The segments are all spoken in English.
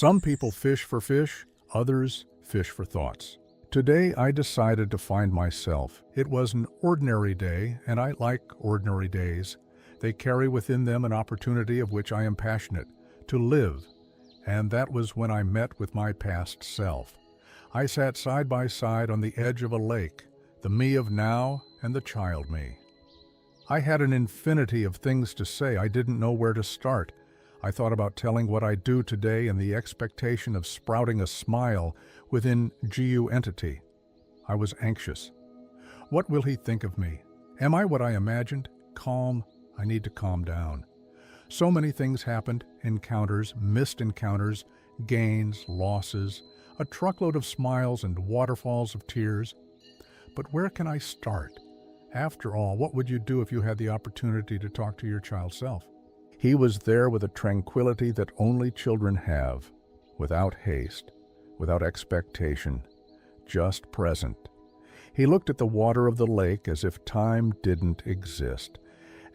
Some people fish for fish, others fish for thoughts. Today I decided to find myself. It was an ordinary day, and I like ordinary days. They carry within them an opportunity of which I am passionate, to live. And that was when I met with my past self. I sat side by side on the edge of a lake, the me of now and the child me. I had an infinity of things to say. I didn't know where to start. I thought about telling what I do today in the expectation of sprouting a smile within GU entity. I was anxious. What will he think of me? Am I what I imagined? Calm. I need to calm down. So many things happened, encounters, missed encounters, gains, losses, a truckload of smiles and waterfalls of tears. But where can I start? After all, what would you do if you had the opportunity to talk to your child self? He was there with a tranquility that only children have, without haste, without expectation, just present. He looked at the water of the lake as if time didn't exist,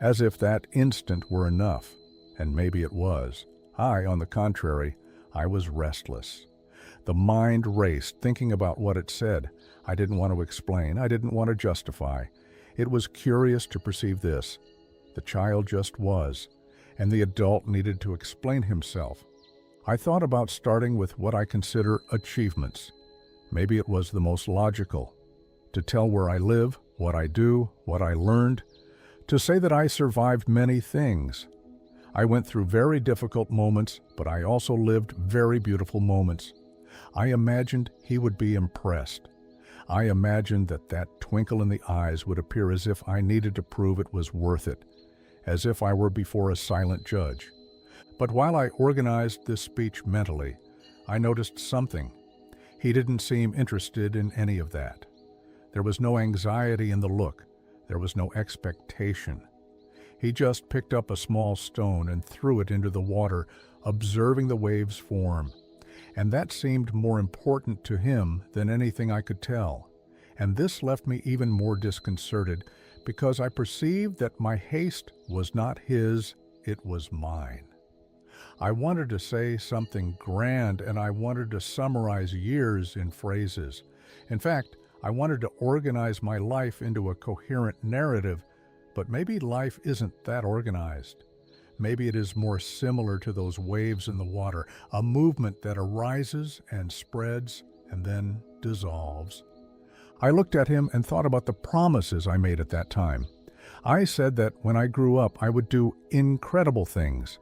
as if that instant were enough, and maybe it was. On the contrary, I was restless. The mind raced, thinking about what it said. I didn't want to explain. I didn't want to justify. It was curious to perceive this. The child just was, and the adult needed to explain himself. I thought about starting with what I consider achievements. Maybe it was the most logical. To tell where I live, what I do, what I learned. To say that I survived many things. I went through very difficult moments, but I also lived very beautiful moments. I imagined he would be impressed. I imagined that twinkle in the eyes would appear as if I needed to prove it was worth it, as if I were before a silent judge. But while I organized this speech mentally, I noticed something. He didn't seem interested in any of that. There was no anxiety in the look. There was no expectation. He just picked up a small stone and threw it into the water, observing the waves form. And that seemed more important to him than anything I could tell. And this left me even more disconcerted, because I perceived that my haste was not his, it was mine. I wanted to say something grand, and I wanted to summarize years in phrases. In fact, I wanted to organize my life into a coherent narrative, but maybe life isn't that organized. Maybe it is more similar to those waves in the water, a movement that arises and spreads and then dissolves. I looked at him and thought about the promises I made at that time. I said that when I grew up, I would do incredible things,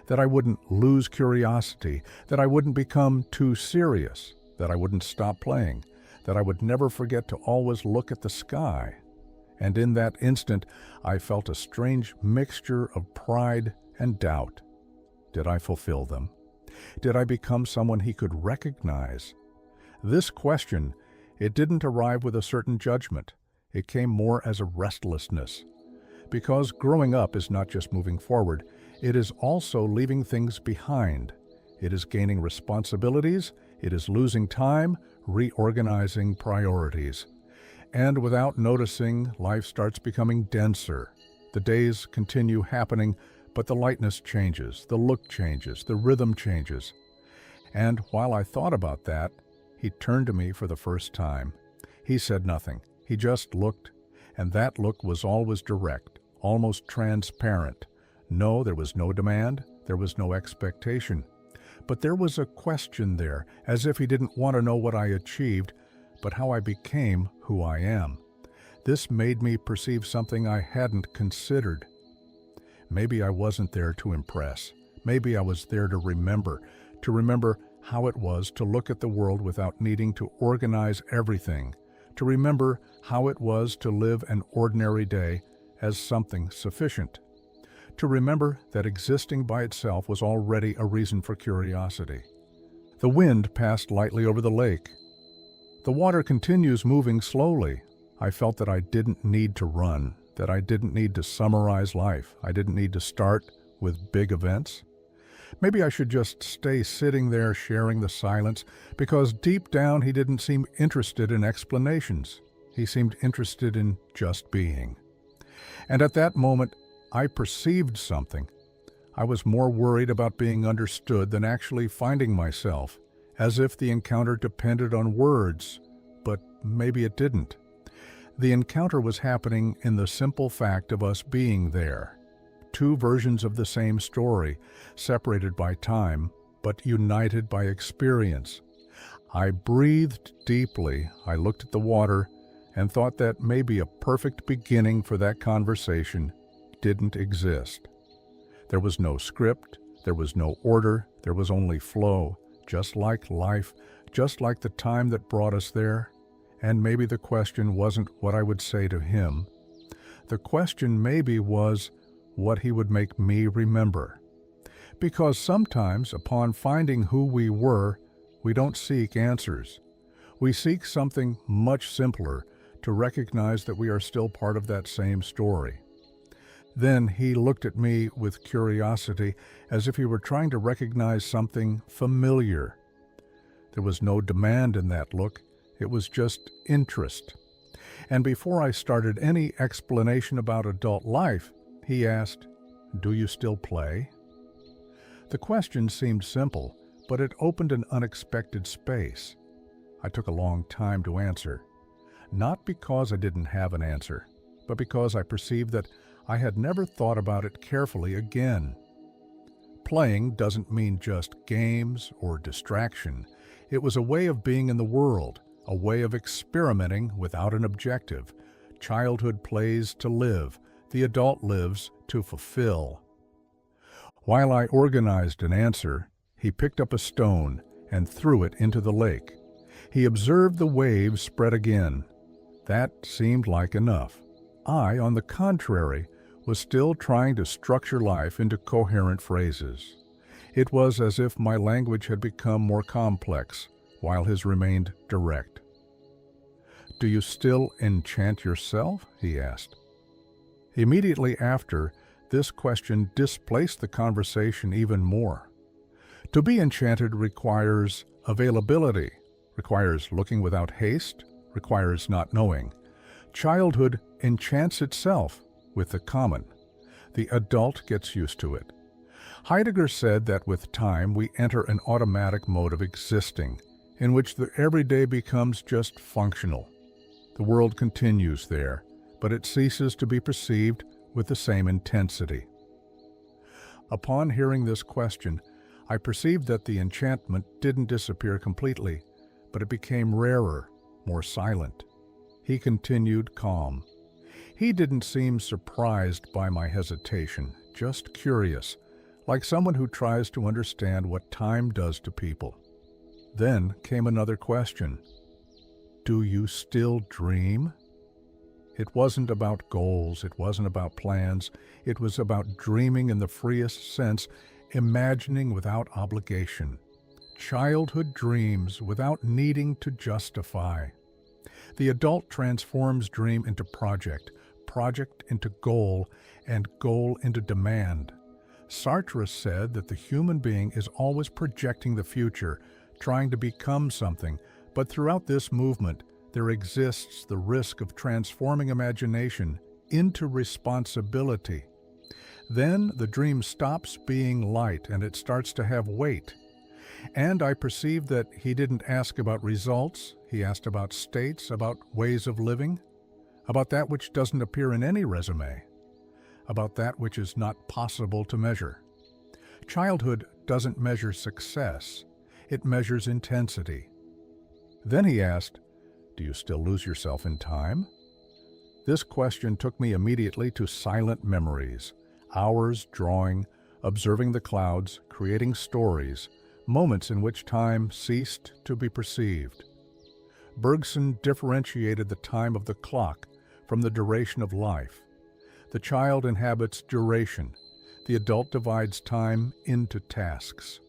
that I wouldn't lose curiosity, that I wouldn't become too serious, that I wouldn't stop playing, that I would never forget to always look at the sky. And in that instant, I felt a strange mixture of pride and doubt. Did I fulfill them? Did I become someone he could recognize? This question, it didn't arrive with a certain judgment. It came more as a restlessness. Because growing up is not just moving forward, it is also leaving things behind. It is gaining responsibilities, it is losing time, reorganizing priorities. And without noticing, life starts becoming denser. The days continue happening, but the lightness changes, the look changes, the rhythm changes. And while I thought about that, he turned to me for the first time. He said nothing. He just looked, and that look was always direct, almost transparent. No, there was no demand, there was no expectation. But there was a question there, as if he didn't want to know what I achieved, but how I became who I am. This made me perceive something I hadn't considered. Maybe I wasn't there to impress. Maybe I was there to remember how it was to look at the world without needing to organize everything, to remember how it was to live an ordinary day as something sufficient, to remember that existing by itself was already a reason for curiosity. The wind passed lightly over the lake. The water continues moving slowly. I felt that I didn't need to run, that I didn't need to summarize life. I didn't need to start with big events. Maybe I should just stay sitting there sharing the silence, because deep down he didn't seem interested in explanations. He seemed interested in just being. And at that moment, I perceived something. I was more worried about being understood than actually finding myself, as if the encounter depended on words, but maybe it didn't. The encounter was happening in the simple fact of us being there. Two versions of the same story, separated by time, but united by experience. I breathed deeply, I looked at the water, and thought that maybe a perfect beginning for that conversation didn't exist. There was no script, there was no order, there was only flow, just like life, just like the time that brought us there. And maybe the question wasn't what I would say to him. The question maybe was what he would make me remember. Because sometimes, upon finding who we were, we don't seek answers. We seek something much simpler, to recognize that we are still part of that same story. Then he looked at me with curiosity, as if he were trying to recognize something familiar. There was no demand in that look, it was just interest. And before I started any explanation about adult life, he asked, "Do you still play?" The question seemed simple, but it opened an unexpected space. I took a long time to answer. Not because I didn't have an answer, but because I perceived that I had never thought about it carefully again. Playing doesn't mean just games or distraction. It was a way of being in the world, a way of experimenting without an objective. Childhood plays to live, the adult lives to fulfill. While I organized an answer, he picked up a stone and threw it into the lake. He observed the waves spread again. That seemed like enough. I, on the contrary, was still trying to structure life into coherent phrases. It was as if my language had become more complex, while his remained direct. "Do you still enchant yourself?" he asked. Immediately after, this question displaced the conversation even more. To be enchanted requires availability, requires looking without haste, requires not knowing. Childhood enchants itself with the common. The adult gets used to it. Heidegger said that with time we enter an automatic mode of existing, in which the everyday becomes just functional. The world continues there, but it ceases to be perceived with the same intensity. Upon hearing this question, I perceived that the enchantment didn't disappear completely, but it became rarer, more silent. He continued calm. He didn't seem surprised by my hesitation, just curious, like someone who tries to understand what time does to people. Then came another question. "Do you still dream?" It wasn't about goals, it wasn't about plans, it was about dreaming in the freest sense, imagining without obligation. Childhood dreams without needing to justify. The adult transforms dream into project, project into goal, and goal into demand. Sartre said that the human being is always projecting the future, trying to become something, but throughout this movement, there exists the risk of transforming imagination into responsibility. Then the dream stops being light and it starts to have weight. And I perceived that he didn't ask about results, he asked about states, about ways of living, about that which doesn't appear in any resume, about that which is not possible to measure. Childhood doesn't measure success, it measures intensity. Then he asked, "Do you still lose yourself in time?" This question took me immediately to silent memories, hours drawing, observing the clouds, creating stories, moments in which time ceased to be perceived. Bergson differentiated the time of the clock from the duration of life. The child inhabits duration. The adult divides time into tasks.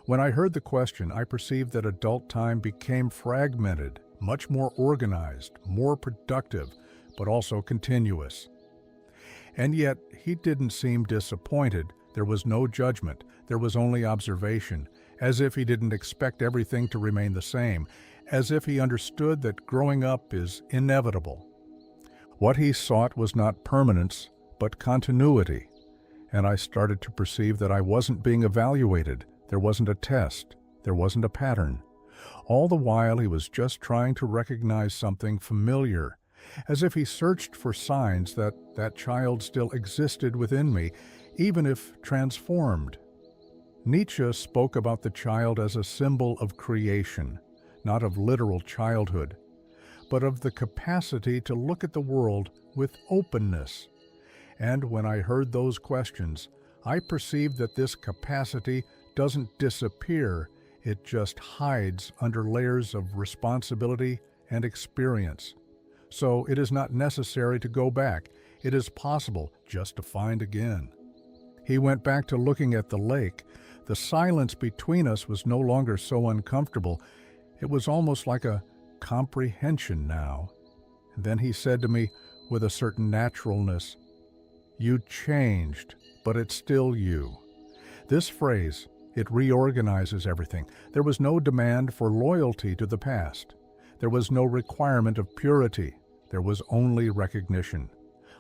When I heard the question, I perceived that adult time became fragmented, much more organized, more productive, but also continuous. And yet, he didn't seem disappointed. There was no judgment. There was only observation, as if he didn't expect everything to remain the same, as if he understood that growing up is inevitable. What he sought was not permanence, but continuity. and I started to perceive that I wasn't being evaluated. There wasn't a test. There wasn't a pattern. All the while he was just trying to recognize something familiar, as if he searched for signs that that child still existed within me, even if transformed. Nietzsche spoke about the child as a symbol of creation, not of literal childhood, but of the capacity to look at the world with openness. And when I heard those questions, I perceived that this capacity doesn't disappear, it just hides under layers of responsibility and experience. So it is not necessary to go back. It is possible just to find again. He went back to looking at the lake. The silence between us was no longer so uncomfortable. It was almost like a comprehension now. And then he said to me with a certain naturalness, "You changed, but it's still you." This phrase, it reorganizes everything. There was no demand for loyalty to the past. There was no requirement of purity. There was only recognition.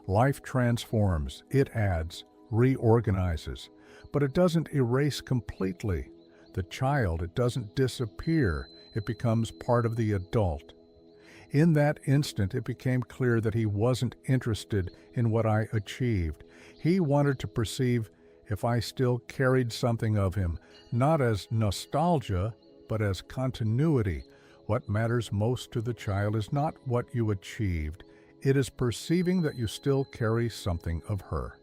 Life transforms, it adds, reorganizes, but it doesn't erase completely. The child, it doesn't disappear. It becomes part of the adult. In that instant, it became clear that he wasn't interested in what I achieved. He wanted to perceive if I still carried something of him, not as nostalgia, but as continuity. What matters most to the child is not what you achieved. It is perceiving that you still carry something of her.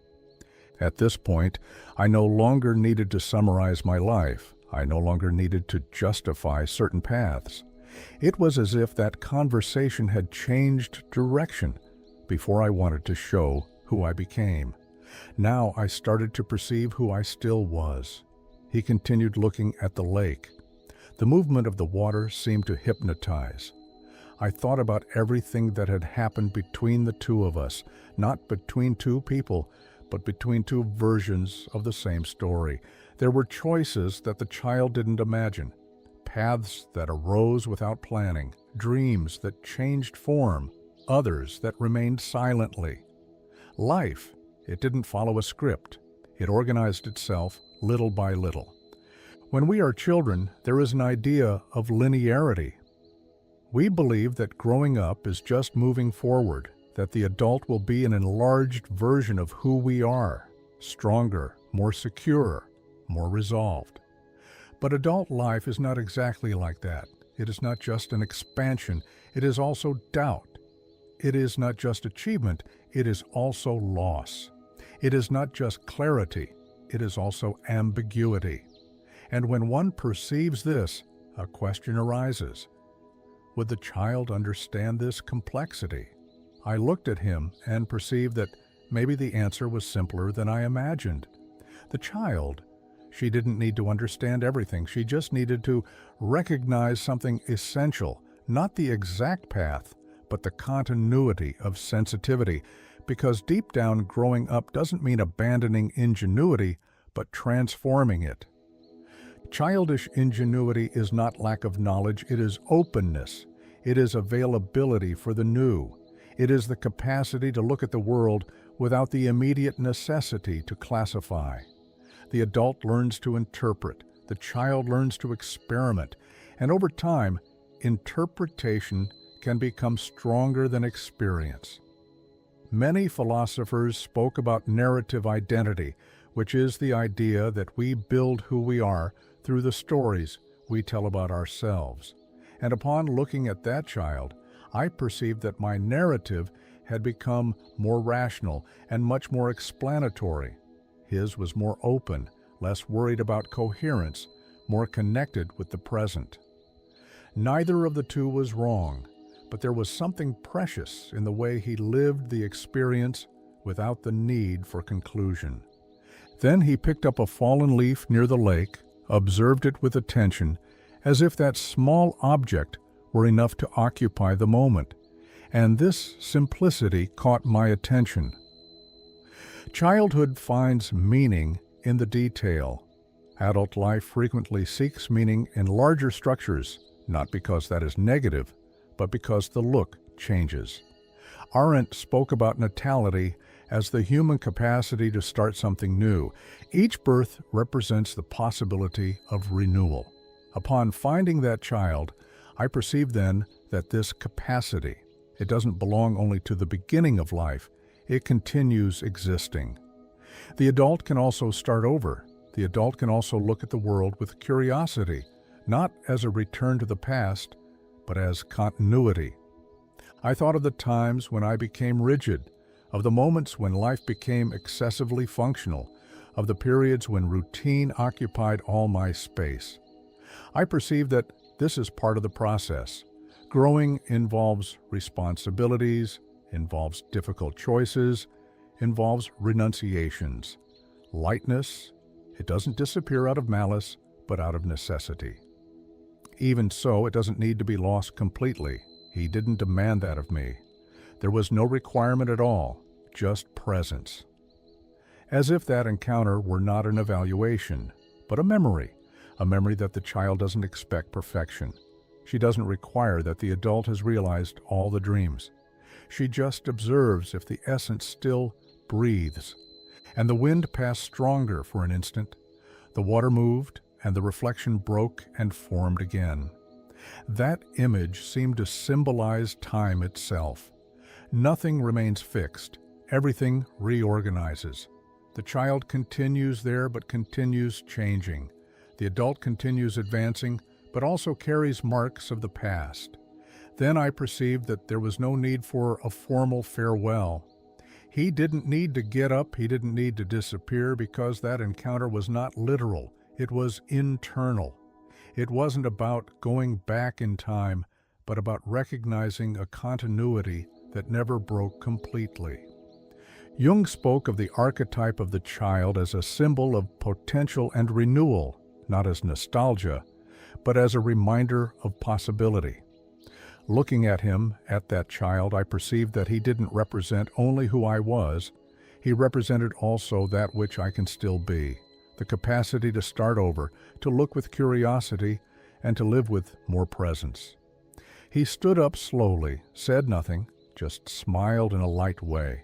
At this point, I no longer needed to summarize my life. I no longer needed to justify certain paths. It was as if that conversation had changed direction before I wanted to show who I became. Now I started to perceive who I still was. He continued looking at the lake. The movement of the water seemed to hypnotize. I thought about everything that had happened between the two of us, not between two people, but between two versions of the same story. There were choices that the child didn't imagine, paths that arose without planning, dreams that changed form, others that remained silently. Life, it didn't follow a script. It organized itself little by little. When we are children, there is an idea of linearity. We believe that growing up is just moving forward, that the adult will be an enlarged version of who we are, stronger, more secure, more resolved. But adult life is not exactly like that. It is not just an expansion, it is also doubt. It is not just achievement, it is also loss. It is not just clarity, it is also ambiguity. And when one perceives this, a question arises. Would the child understand this complexity? I looked at him and perceived that maybe the answer was simpler than I imagined. The child, she didn't need to understand everything. She just needed to recognize something essential, not the exact path, but the continuity of sensitivity, because deep down, growing up doesn't mean abandoning ingenuity, but transforming it. Childish ingenuity is not lack of knowledge, it is openness. It is availability for the new. It is the capacity to look at the world without the immediate necessity to classify. The adult learns to interpret, the child learns to experiment, and over time, interpretation can become stronger than experience. Many philosophers spoke about narrative identity, which is the idea that we build who we are through the stories we tell about ourselves. And upon looking at that child, I perceived that my narrative had become more rational and much more explanatory. His was more open, less worried about coherence, more connected with the present. Neither of the two was wrong, but there was something precious in the way he lived the experience without the need for conclusion. Then he picked up a fallen leaf near the lake, observed it with attention, as if that small object were enough to occupy the moment, and this simplicity caught my attention. Childhood finds meaning in the detail. Adult life frequently seeks meaning in larger structures, not because that is negative, but because the look changes. Arendt spoke about natality as the human capacity to start something new. Each birth represents the possibility of renewal. Upon finding that child, I perceive then that this capacity, it doesn't belong only to the beginning of life, it continues existing. The adult can also start over. The adult can also look at the world with curiosity, not as a return to the past, but as continuity. I thought of the times when I became rigid, of the moments when life became excessively functional, of the periods when routine occupied all my space. I perceive that this is part of the process. Growing involves responsibilities, involves difficult choices, involves renunciations. Lightness, it doesn't disappear out of malice, but out of necessity. Even so, it doesn't need to be lost completely. He didn't demand that of me. There was no requirement at all, just presence. As if that encounter were not an evaluation, but a memory that the child doesn't expect perfection. She doesn't require that the adult has realized all the dreams. She just observes if the essence still breathes. And the wind passed stronger for an instant. The water moved, and the reflection broke and formed again. That image seemed to symbolize time itself. Nothing remains fixed. Everything reorganizes. The child continues there, but continues changing. The adult continues advancing, but also carries marks of the past. Then I perceived that there was no need for a formal farewell. He didn't need to get up, he didn't need to disappear, because that encounter was not literal, it was internal. It wasn't about going back in time, but about recognizing a continuity that never broke completely. Jung spoke of the archetype of the child as a symbol of potential and renewal, not as nostalgia, but as a reminder of possibility. Looking at him, at that child, I perceived that he didn't represent only who I was, he represented also that which I can still be, the capacity to start over, to look with curiosity, and to live with more presence. He stood up slowly, said nothing, just smiled in a light way,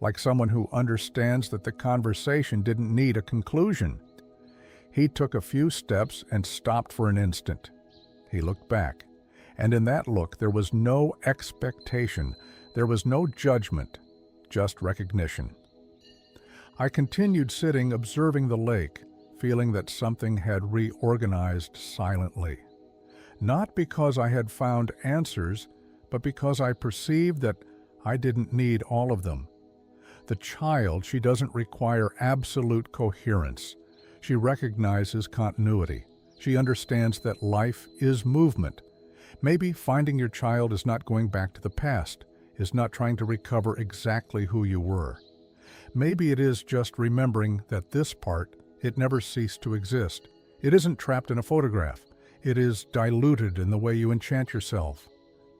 like someone who understands that the conversation didn't need a conclusion. He took a few steps and stopped for an instant. He looked back, and in that look there was no expectation, there was no judgment, just recognition. I continued sitting, observing the lake, feeling that something had reorganized silently. Not because I had found answers, but because I perceived that I didn't need all of them. The child, she doesn't require absolute coherence. She recognizes continuity. She understands that life is movement. Maybe finding your child is not going back to the past, is not trying to recover exactly who you were. Maybe it is just remembering that this part, it never ceased to exist. It isn't trapped in a photograph. It is diluted in the way you enchant yourself,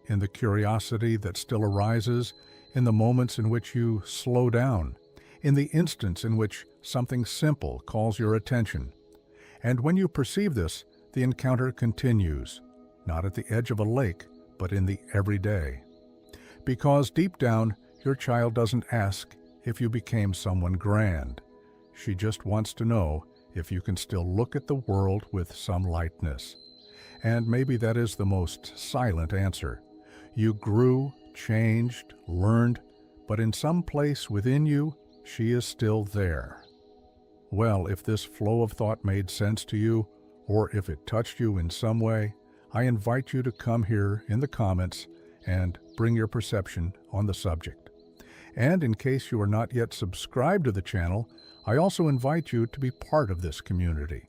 in the curiosity that still arises, in the moments in which you slow down, in the instance in which something simple calls your attention. And when you perceive this, the encounter continues, not at the edge of a lake, but in the everyday. Because deep down, your child doesn't ask if you became someone grand. She just wants to know if you can still look at the world with some lightness. And maybe that is the most silent answer. You grew, changed, learned, but in some place within you, she is still there. Well, if this flow of thought made sense to you, or if it touched you in some way, I invite you to come here in the comments and bring your perception on the subject. And in case you are not yet subscribed to the channel, I also invite you to be part of this community.